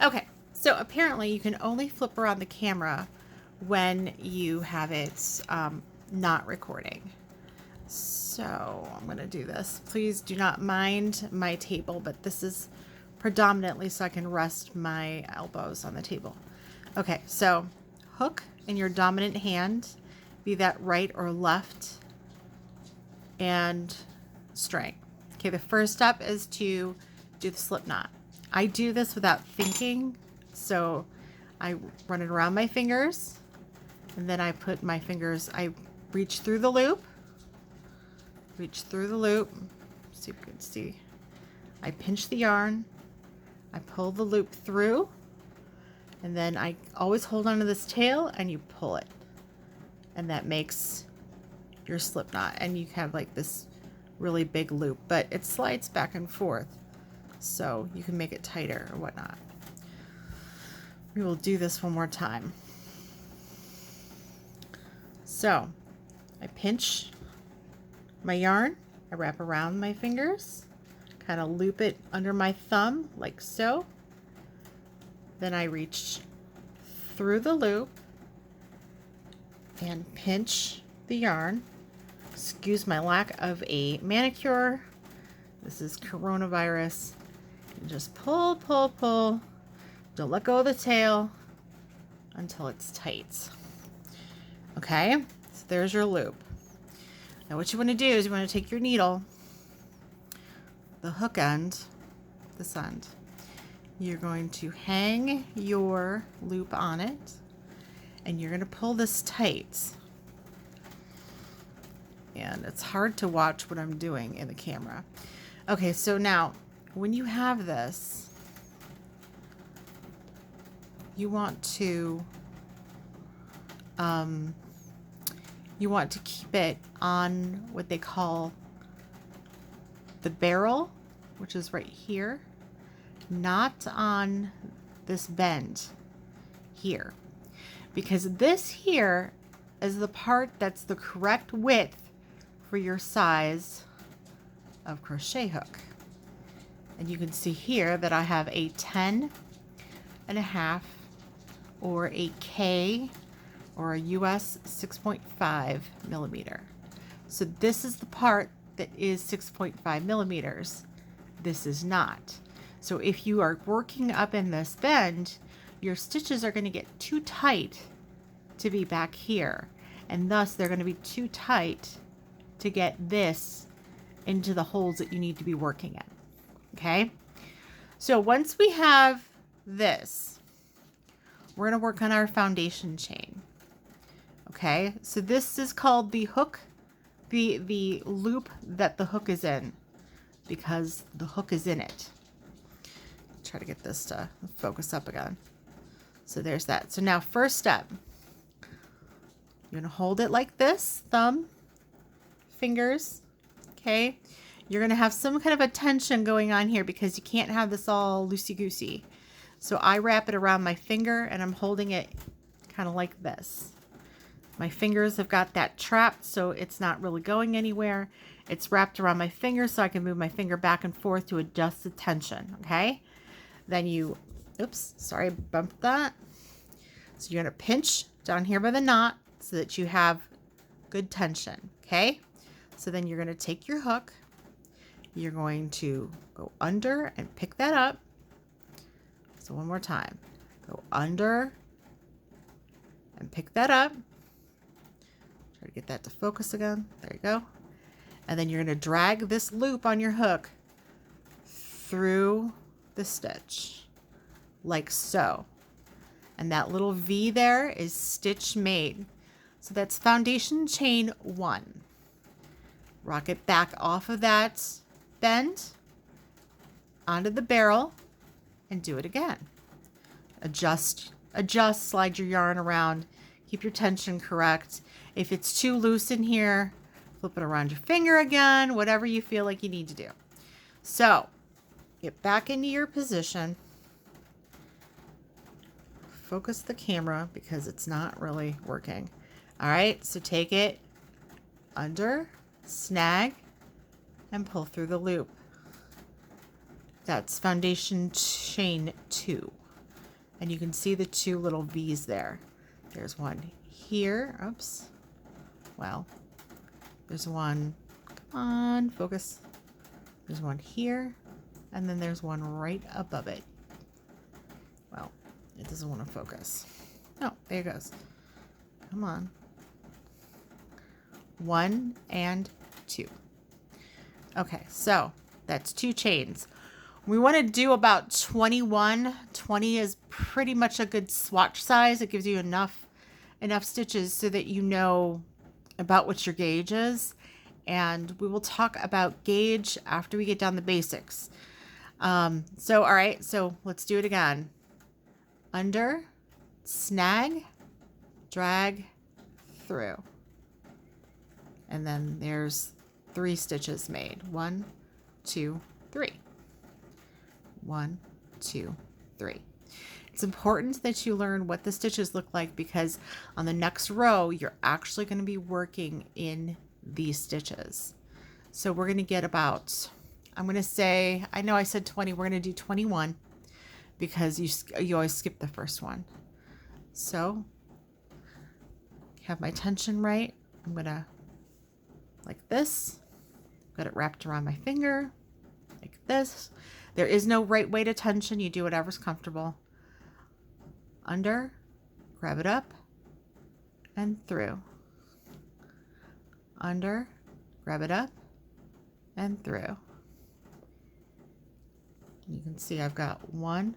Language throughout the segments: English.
Okay, so apparently you can only flip around the camera when you have it not recording. So I'm going to do this. Please do not mind my table, but this is predominantly so I can rest my elbows on the table. Okay, so hook in your dominant hand, be that right or left, and string. Okay, the first step is to do the slip knot. I do this without thinking, so I run it around my fingers, and then I put my fingers, I reach through the loop, see if you can see. I pinch the yarn, I pull the loop through, and then I always hold onto this tail and you pull it. And that makes your slip knot. And you have like this really big loop, but it slides back and forth, so you can make it tighter or whatnot. We will do this one more time. So I pinch my yarn, I wrap around my fingers, kind of loop it under my thumb like so. Then I reach through the loop and pinch the yarn. Excuse my lack of a manicure. This is coronavirus. And just pull, pull, pull. Don't let go of the tail until it's tight. Okay, so there's your loop. Now what you want to do is you want to take your needle, the hook end, this end. You're going to hang your loop on it, and you're going to pull this tight. And it's hard to watch what I'm doing in the camera. Okay, so now when you have this, you want to keep it on what they call the barrel, which is right here, not on this bend here, because this here is the part that's the correct width for your size of crochet hook. And you can see here that I have a 10.5 or a K or a US 6.5 millimeter. So this is the part that is 6.5 millimeters. This is not. So if you are working up in this bend, your stitches are going to get too tight to be back here, and thus they're going to be too tight to get this into the holes that you need to be working in. Okay, so once we have this, we're going to work on our foundation chain. Okay, so this is called the hook, the loop that the hook is in, because the hook is in it. Try to get this to focus up again. So there's that. So now first step, you're going to hold it like this, thumb, fingers. Okay, you're going to have some kind of a tension going on here because you can't have this all loosey-goosey. So I wrap it around my finger and I'm holding it kind of like this. My fingers have got that trapped, so it's not really going anywhere. It's wrapped around my finger so I can move my finger back and forth to adjust the tension. Okay, then you, oops, sorry, bumped that. So you're going to pinch down here by the knot so that you have good tension. Okay, so then you're going to take your hook, you're going to go under and pick that up. So one more time, go under and pick that up. Try to get that to focus again. There you go. And then you're going to drag this loop on your hook through the stitch like so. And that little V there is stitch made. So that's foundation chain 1. Rock it back off of that bend onto the barrel and do it again. Adjust, slide your yarn around, keep your tension correct. If it's too loose in here, flip it around your finger again, whatever you feel like you need to do. So get back into your position. Focus the camera because it's not really working. All right, so take it under, snag, and pull through the loop. That's foundation chain 2. And you can see the two little V's there. There's one here. Oops. Well, there's one, come on, focus. There's one here, and then there's one right above it. Well, it doesn't want to focus. Oh, there it goes. Come on. 1 and 2. Okay, so that's 2 chains. We want to do about 21. 20 is pretty much a good swatch size. It gives you enough stitches so that you know about what your gauge is. And we will talk about gauge after we get down the basics. All right, so let's do it again. Under, snag, drag, through. And then there's 3 stitches made. 1, 2, 3. 1, 2, 3. It's important that you learn what the stitches look like because on the next row, you're actually going to be working in these stitches. So we're going to get about, I'm going to say, I know I said 20, we're going to do 21 because you always skip the first one. So have my tension right. I'm going to, like this, got it wrapped around my finger, like this. There is no right way to tension. You do whatever's comfortable. Under, grab it up, and through. Under, grab it up, and through. You can see I've got 1,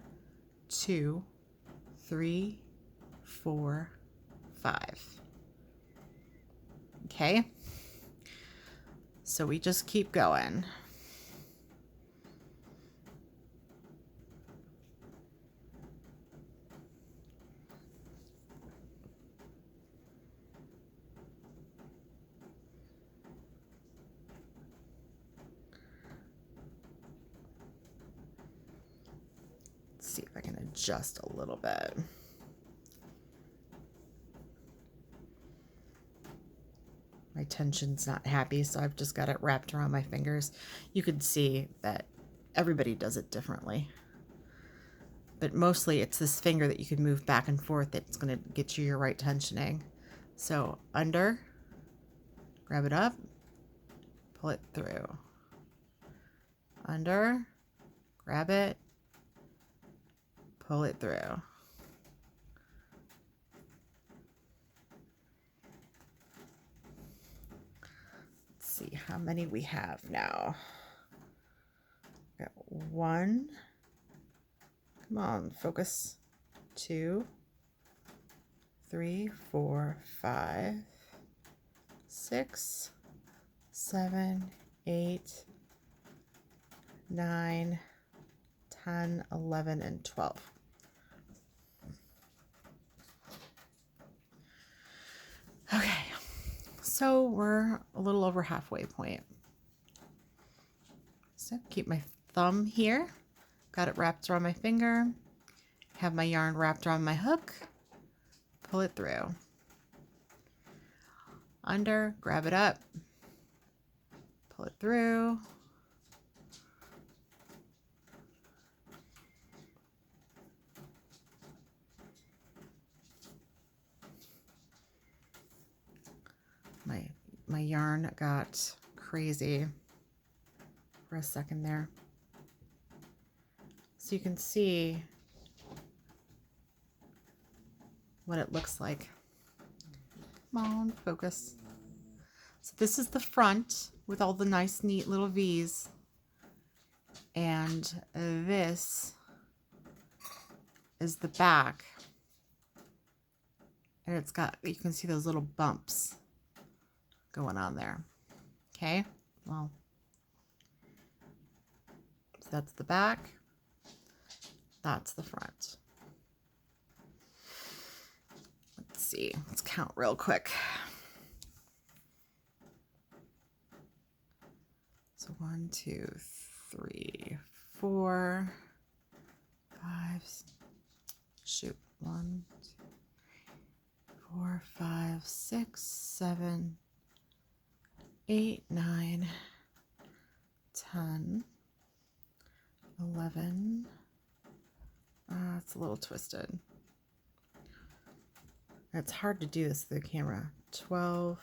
2, 3, 4, 5. Okay. So we just keep going. Let's see if I can adjust a little bit. My tension's not happy, so I've just got it wrapped around my fingers. You can see that everybody does it differently. But mostly it's this finger that you can move back and forth that's going to get you your right tensioning. So under, grab it up, pull it through. Under, grab it, pull it through. See how many we have now. Got 1. Come on, focus. 2, 3, 4, 5, 6, 7, 8, 9, 10, 11, and 12. Okay. So we're a little over halfway point. So keep my thumb here. Got it wrapped around my finger. Have my yarn wrapped around my hook. Pull it through. Under, grab it up. Pull it through. My yarn got crazy for a second there. So you can see what it looks like. Come on, focus. So this is the front with all the nice, neat little V's. And this is the back. And it's got, you can see those little bumps going on there. Okay, well, so that's the back, that's the front. Let's see, let's count real quick. So 1, 2, 3, 4, 5, shoot, 1, 2, 4, 5, 6, 7, 8, 9, 10, 11, It's a little twisted. It's hard to do this through the camera. 12,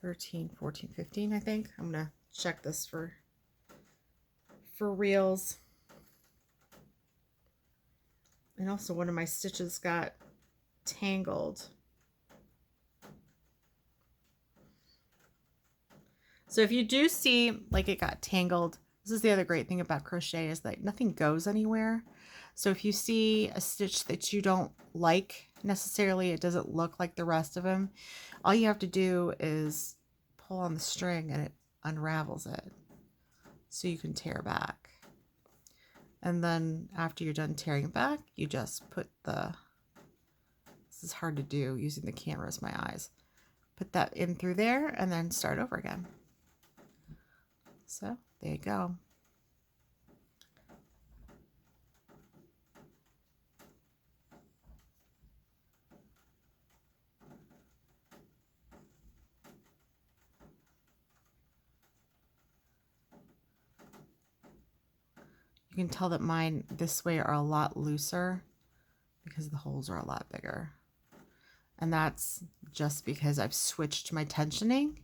13, 14, 15, I think. I'm going to check this for reals. And also one of my stitches got tangled. So if you do see like it got tangled, this is the other great thing about crochet is that nothing goes anywhere. So if you see a stitch that you don't like necessarily, it doesn't look like the rest of them, all you have to do is pull on the string and it unravels it. So you can tear back. And then after you're done tearing it back, you just put the, this is hard to do using the camera as my eyes, put that in through there and then start over again. So there you go. You can tell that mine this way are a lot looser because the holes are a lot bigger. And that's just because I've switched my tensioning.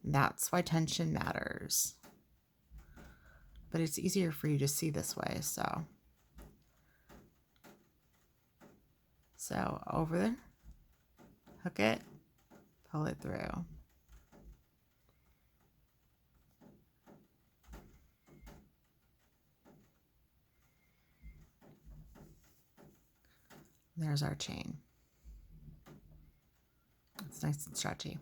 That's why tension matters. But it's easier for you to see this way, so over there, hook it, pull it through. There's our chain. It's nice and stretchy.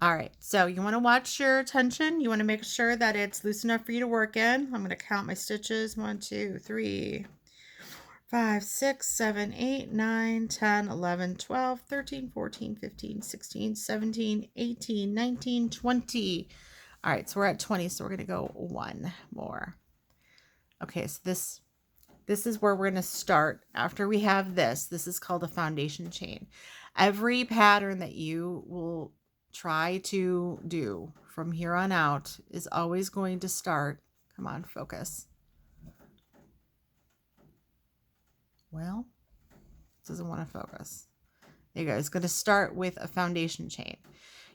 All right, so you want to watch your tension. You want to make sure that it's loose enough for you to work in. I'm going to count my stitches. 1, 2, 3, 5, 6, 7, 8, 9, 10, 11, 12, 13, 14, 15, 16, 17, 18, 19, 20. All right, so we're at 20, so we're going to go one more. Okay, so this is where we're going to start. After we have this is called a foundation chain. Every pattern that you will try to do from here on out is always going to start. Come on, focus. Well, it doesn't want to focus. There you go. It's going to start with a foundation chain.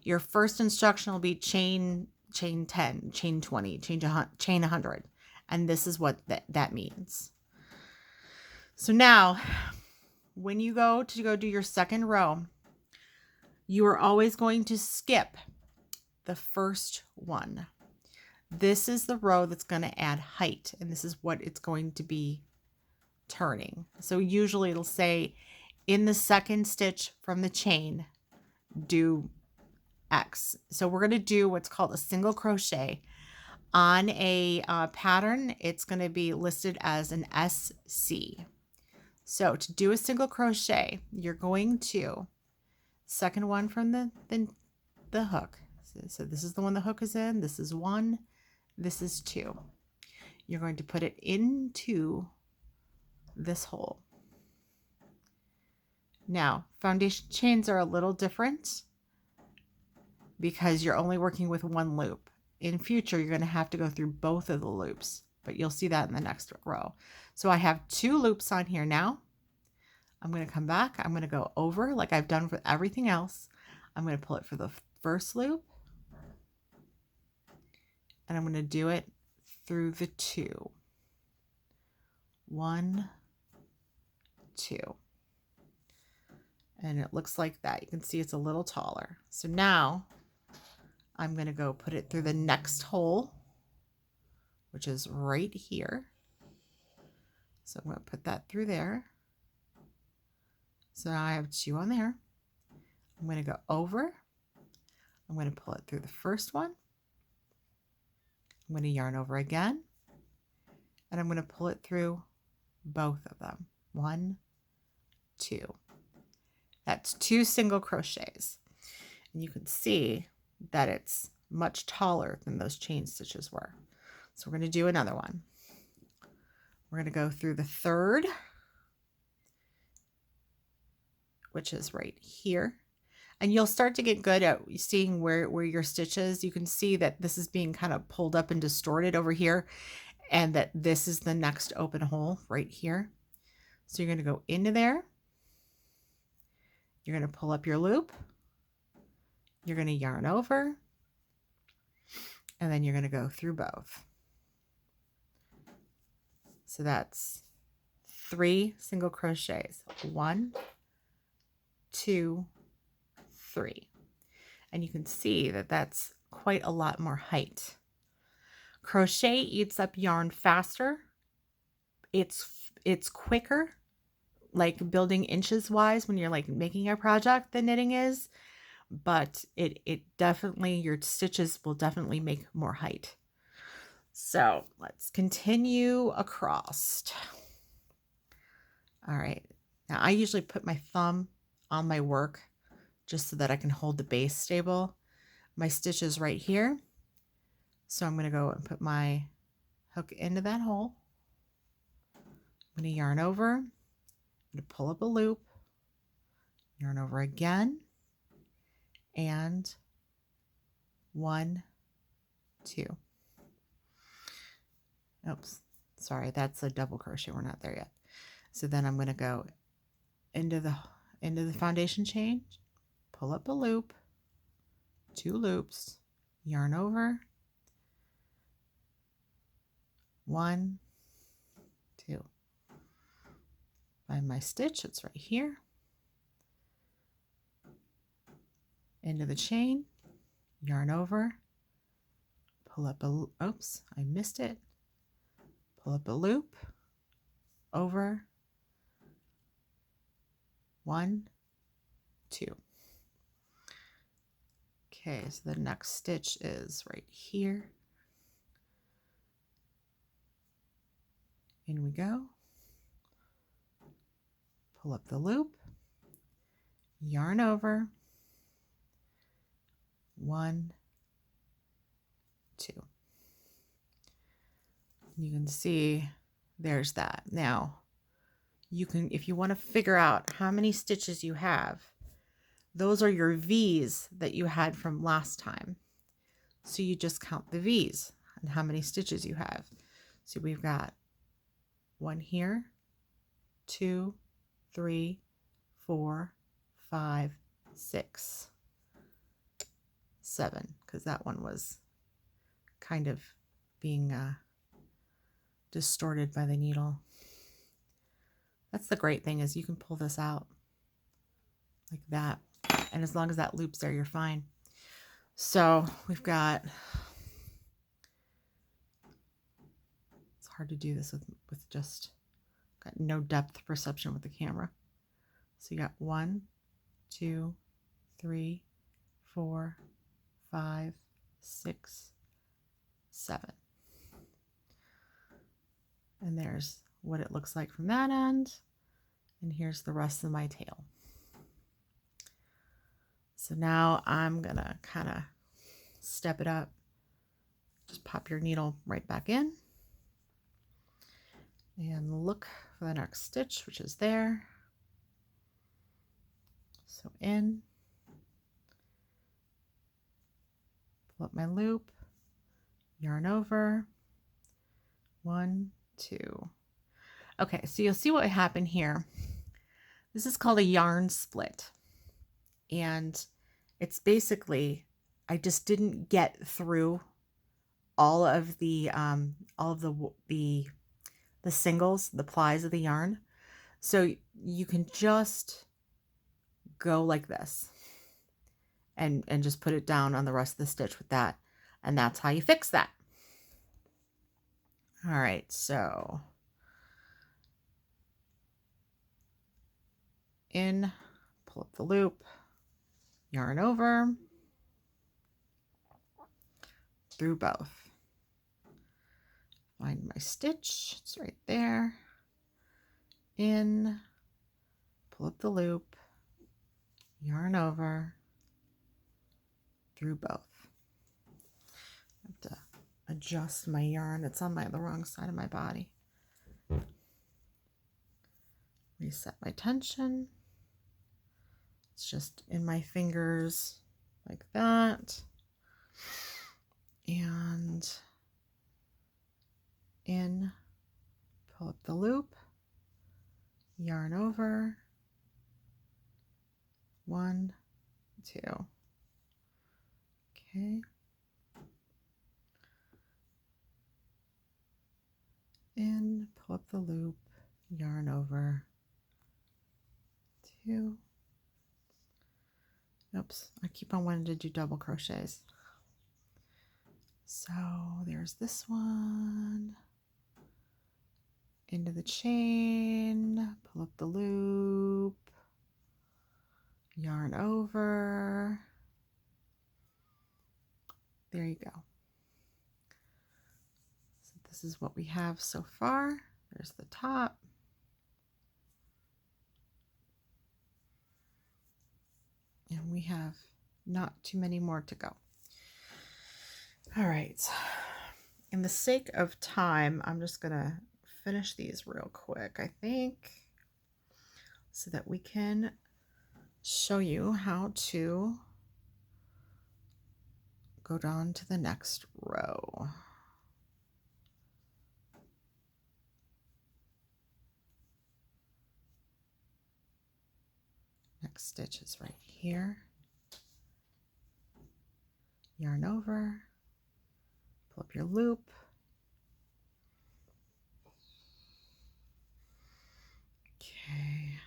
Your first instruction will be chain 10, chain 20, chain 100. And this is what that means. So now, when you go do your second row, you are always going to skip the first one. This is the row that's going to add height, and this is what it's going to be turning. So usually it'll say in the second stitch from the chain, do X. So we're going to do what's called a single crochet. On a pattern, it's going to be listed as an SC. So to do a single crochet, you're going to second one from the hook. So this is the one the hook is in. This is 1. This is 2. You're going to put it into this hole. Now, foundation chains are a little different because you're only working with one loop. In future, you're going to have to go through both of the loops, but you'll see that in the next row. So I have 2 loops on here now. I'm going to come back. I'm going to go over like I've done with everything else. I'm going to pull it for the first loop, and I'm going to do it through the 2. 1, 2. And it looks like that. You can see it's a little taller. So now I'm going to go put it through the next hole, which is right here. So I'm going to put that through there. So now I have 2 on there. I'm going to go over. I'm going to pull it through the first one. I'm going to yarn over again. And I'm going to pull it through both of them. 1, 2. That's 2 single crochets. And you can see that it's much taller than those chain stitches were. So we're going to do another one. We're going to go through the third, which is right here. And you'll start to get good at seeing where your stitch is. You can see that this is being kind of pulled up and distorted over here, and that this is the next open hole right here. So you're going to go into there. You're going to pull up your loop. You're going to yarn over. And then you're going to go through both. So that's 3 single crochets. 1, 2, 3. And you can see that that's quite a lot more height. Crochet eats up yarn faster. It's quicker, like building inches wise when you're like making a project than knitting is, but it definitely, your stitches will definitely make more height. So let's continue across. All right, now I usually put my thumb on my work just so that I can hold the base stable. My stitch is right here. So I'm going to go and put my hook into that hole. I'm going to yarn over. I'm going to pull up a loop, yarn over again, and 1, 2. Oops, sorry, that's a double crochet. We're not there yet. So then I'm going to go into the foundation chain, pull up a loop, 2 loops, yarn over, 1, 2. Find my stitch, it's right here. Into the chain, yarn over, pull up a, oops, I missed it. Pull up a loop, over, 1, 2. Okay, so the next stitch is right here. In we go. Pull up the loop, yarn over, 1, 2. You can see there's that. Now, you can, if you want to figure out how many stitches you have, those are your V's that you had from last time. So you just count the V's and how many stitches you have. So we've got 1 here, 2, 3, 4, 5, 6, 7, because that one was kind of being distorted by the needle. That's the great thing, is you can pull this out like that, and as long as that loop's there, you're fine. So we've got, it's hard to do this with just, got no depth perception with the camera. So you got 1, 2, 3, 4, 5, 6, 7. And there's what it looks like from that end. And here's the rest of my tail. So now I'm gonna kind of step it up. Just pop your needle right back in. And look for the next stitch, which is there. So in. Pull up my loop. Yarn over. 1, 2. Okay, so you'll see what happened here. This is called a yarn split. And it's basically, I just didn't get through all of the singles, the plies of the yarn. So you can just go like this and just put it down on the rest of the stitch with that. And that's how you fix that. All right, so in, pull up the loop, yarn over, through both. Find my stitch, it's right there. In, pull up the loop, yarn over, through both. I have to adjust my yarn. It's on the wrong side of my body. Reset my tension. It's just in my fingers like that. And in, pull up the loop, yarn over, 1, 2. Okay. And pull up the loop, yarn over, 2. Oops, I keep on wanting to do double crochets. So there's this one. Into the chain, pull up the loop, yarn over. There you go. So this is what we have so far. There's the top. And we have not too many more to go. All right. In the sake of time, I'm just going to finish these real quick, I think, so that we can show you how to go down to the next row. Next stitch is right here. Yarn over, pull up your loop. Okay.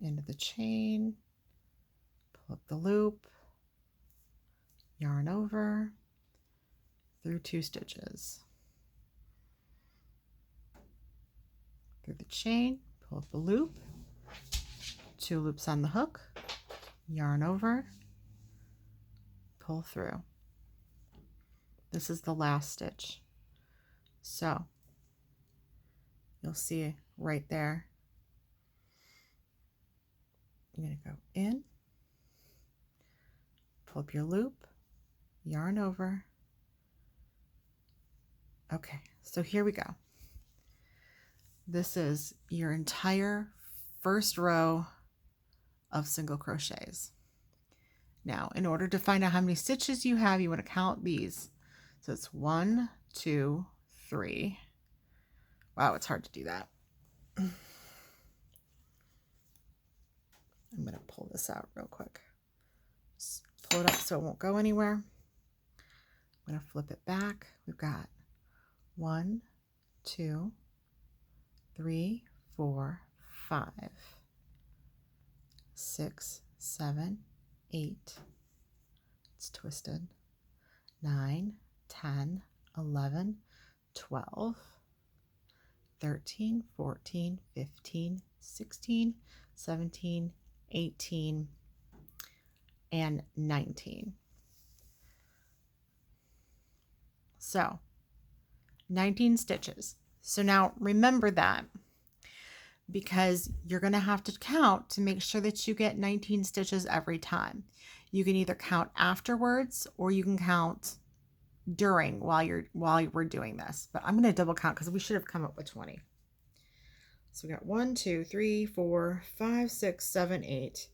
Into the chain, pull up the loop, yarn over, through 2 stitches. Through the chain, pull up the loop, 2 loops on the hook, yarn over, pull through. This is the last stitch. So you'll see right there, you're going to go in, pull up your loop, yarn over. Okay, so here we go. This is your entire first row of single crochets. Now, in order to find out how many stitches you have, you want to count these. So it's 1, 2, 3. Wow, it's hard to do that. I'm going to pull this out real quick. Just pull it up so it won't go anywhere. I'm going to flip it back. We've got 1, 2, 3, 4, 5, 6, 7, 8. It's twisted. 9, 10, 11, 12, 13, 14, 15, 16, 17, 18, and 19. So 19 stitches. So now remember that, because you're going to have to count to make sure that you get 19 stitches every time. You can either count afterwards or you can count during while we're doing this. But I'm going to double count because we should have come up with 20. So we got 1, 2, 3, 4, 5, 6, 7, 8,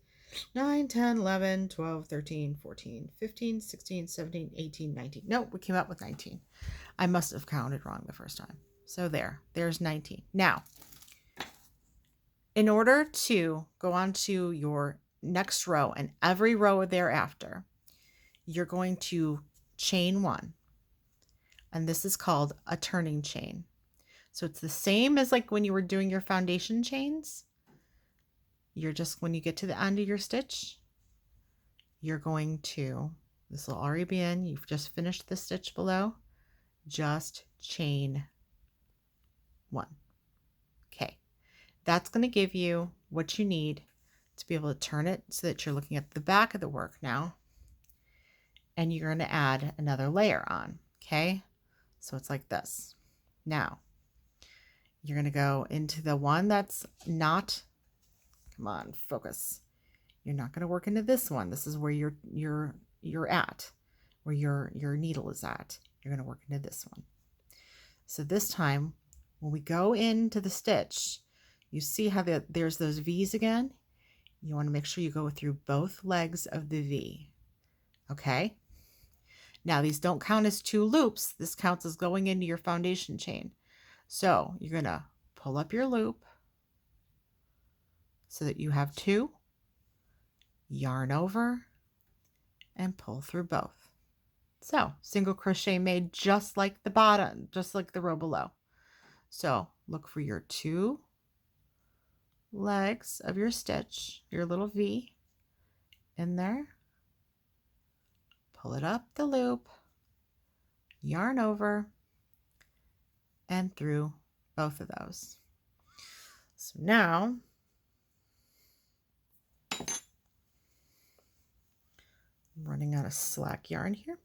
9, 10, 11, 12, 13, 14, 15, 16, 17, 18, 19. Nope, we came up with 19. I must have counted wrong the first time. So there's 19. Now, in order to go on to your next row and every row thereafter, you're going to chain 1. And this is called a turning chain. So it's the same as like when you were doing your foundation chains. You're just, when you get to the end of your stitch, you're going to, this will already be in, you've just finished the stitch below, just chain 1. Okay, that's going to give you what you need to be able to turn it so that you're looking at the back of the work now, and you're going to add another layer on. Okay, so it's like this. Now you're going to go into the one that's not, come on, focus. You're not going to work into this one. This is where you're at, where your needle is at. You're going to work into this one. So this time, when we go into the stitch, you see how there's those V's again? You want to make sure you go through both legs of the V. Okay? Now these don't count as 2 loops. This counts as going into your foundation chain. So you're going to pull up your loop so that you have 2, yarn over, and pull through both. So single crochet made just like the bottom, just like the row below. So look for your 2 legs of your stitch, your little V in there, pull it up the loop, yarn over, and through both of those. So now I'm running out of slack yarn here.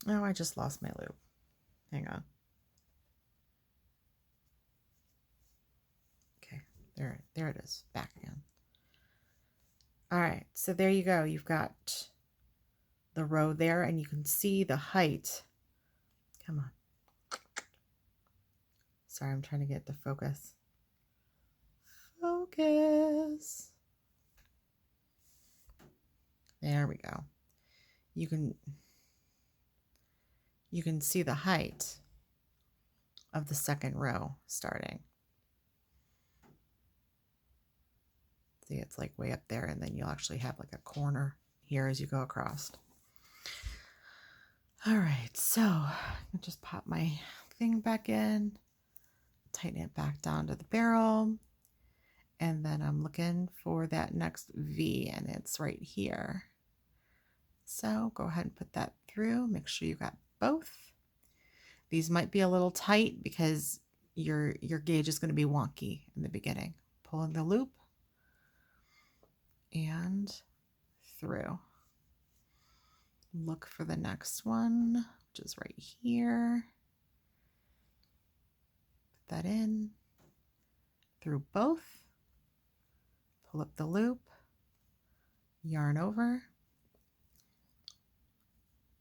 Oh, I just lost my loop. Hang on. Okay, there it is, back again. All right, so there you go. You've got the row there, and you can see the height. Come on. Sorry, I'm trying to get the focus. Focus. There we go. You can see the height of the second row starting. See, it's like way up there, and then you'll actually have like a corner here as you go across. All right, so I'll just pop my thing back in, tighten it back down to the barrel, and then I'm looking for that next V, and it's right here. So go ahead and put that through. Make sure you got both. These might be a little tight because your gauge is going to be wonky in the beginning. Pull in the loop and through. Look for the next one, which is right here. Put that in, through both, pull up the loop, yarn over,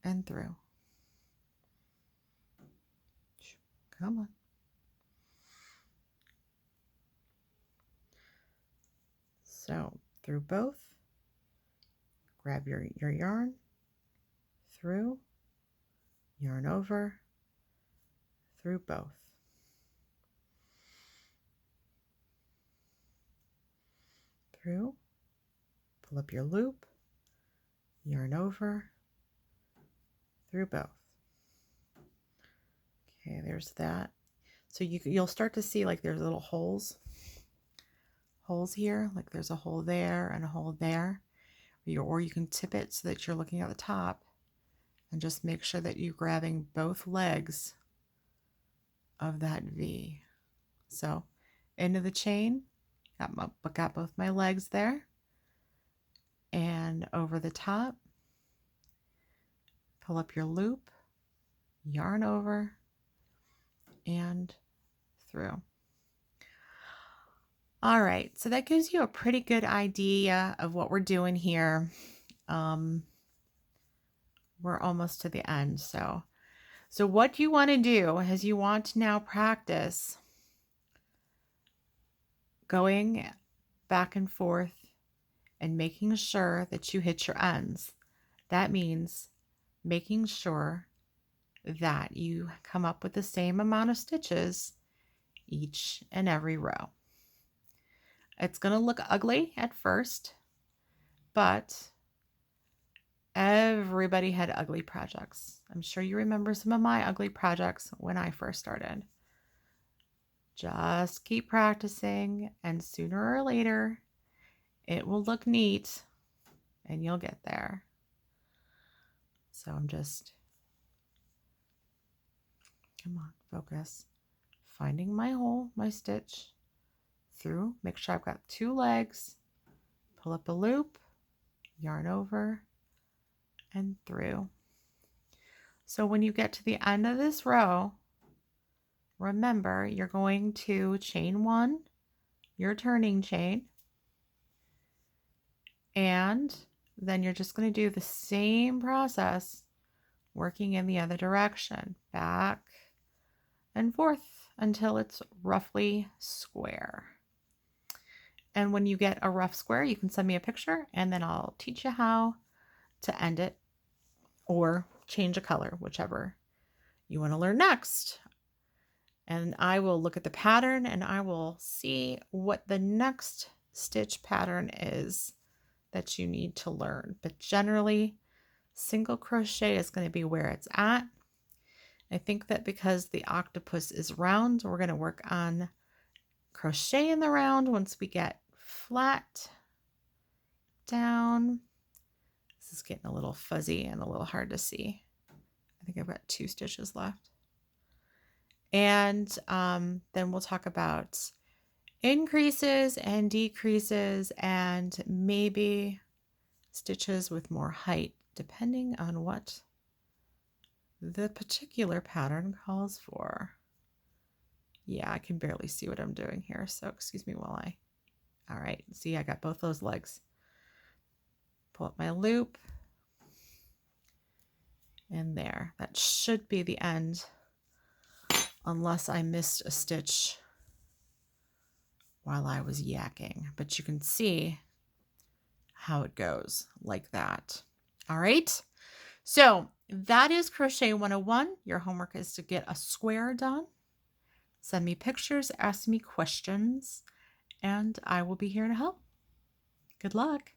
and through. Come on. So through both, grab your yarn, through, yarn over, through both. Through, pull up your loop, yarn over, through both. Okay, there's that. So you'll start to see like there's little holes here, like there's a hole there and a hole there, or you can tip it so that you're looking at the top, and just make sure that you're grabbing both legs of that V. So into the chain, got both my legs there, and over the top, pull up your loop, yarn over, and through. All right, so that gives you a pretty good idea of what we're doing here. We're almost to the end. So what you want to do is you want to now practice going back and forth and making sure that you hit your ends. That means making sure that you come up with the same amount of stitches each and every row. It's going to look ugly at first, but everybody had ugly projects. I'm sure you remember some of my ugly projects when I first started. Just keep practicing, and sooner or later, it will look neat and you'll get there. So I'm just, come on, focus. Finding my hole, my stitch, through, make sure I've got 2 legs, pull up a loop, yarn over, and through. So when you get to the end of this row, remember you're going to chain 1, your turning chain, and then you're just going to do the same process working in the other direction, back and forth until it's roughly square. And when you get a rough square, you can send me a picture, and then I'll teach you how to end it or change a color, whichever you want to learn next. And I will look at the pattern and I will see what the next stitch pattern is that you need to learn. But generally, single crochet is going to be where it's at. I think that because the octopus is round, we're going to work on crochet in the round once we get flat down. This is getting a little fuzzy and a little hard to see. I think I've got 2 stitches left. And then we'll talk about increases and decreases and maybe stitches with more height, depending on what the particular pattern calls for. Yeah, I can barely see what I'm doing here, so excuse me while all right, see, I got both those legs. Pull up my loop, and there. That should be the end, unless I missed a stitch while I was yakking. But you can see how it goes like that. All right, so that is Crochet 101. Your homework is to get a square done. Send me pictures, ask me questions, and I will be here to help. Good luck.